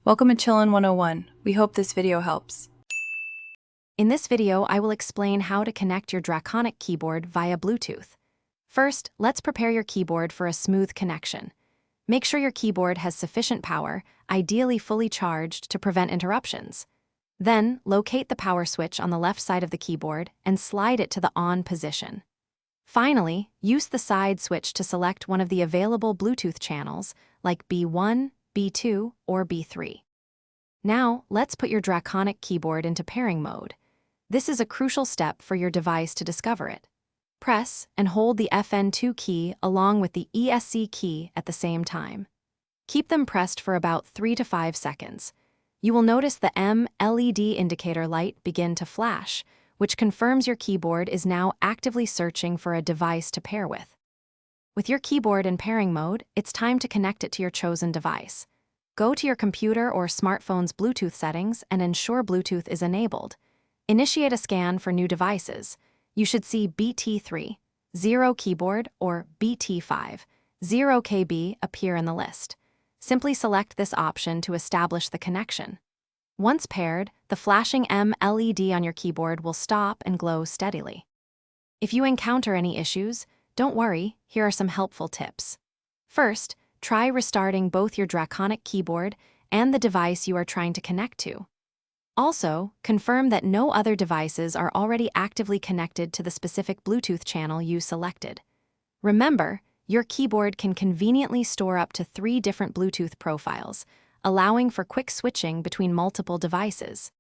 Welcome to Chillin' 101. We hope this video helps. In this video, I will explain how to connect your Draconic keyboard via Bluetooth. First, let's prepare your keyboard for a smooth connection. Make sure your keyboard has sufficient power, ideally fully charged, to prevent interruptions. Then, locate the power switch on the left side of the keyboard and slide it to the on position. Finally, use the side switch to select one of the available Bluetooth channels, like B1, B2, or B3. Now, let's put your Draconic keyboard into pairing mode. This is a crucial step for your device to discover it. Press and hold the FN2 key along with the ESC key at the same time. Keep them pressed for about 3 to 5 seconds. You will notice the M LED indicator light begin to flash, which confirms your keyboard is now actively searching for a device to pair with. With your keyboard in pairing mode, it's time to connect it to your chosen device. Go to your computer or smartphone's Bluetooth settings and ensure Bluetooth is enabled. Initiate a scan for new devices. You should see BT3, 0 keyboard, or BT5, 0 KB appear in the list. Simply select this option to establish the connection. Once paired, the flashing M LED on your keyboard will stop and glow steadily. If you encounter any issues, don't worry, here are some helpful tips. First, try restarting both your Draconic keyboard and the device you are trying to connect to. Also, confirm that no other devices are already actively connected to the specific Bluetooth channel you selected. Remember, your keyboard can conveniently store up to 3 different Bluetooth profiles, allowing for quick switching between multiple devices.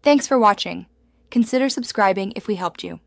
Thanks for watching. Consider subscribing if we helped you.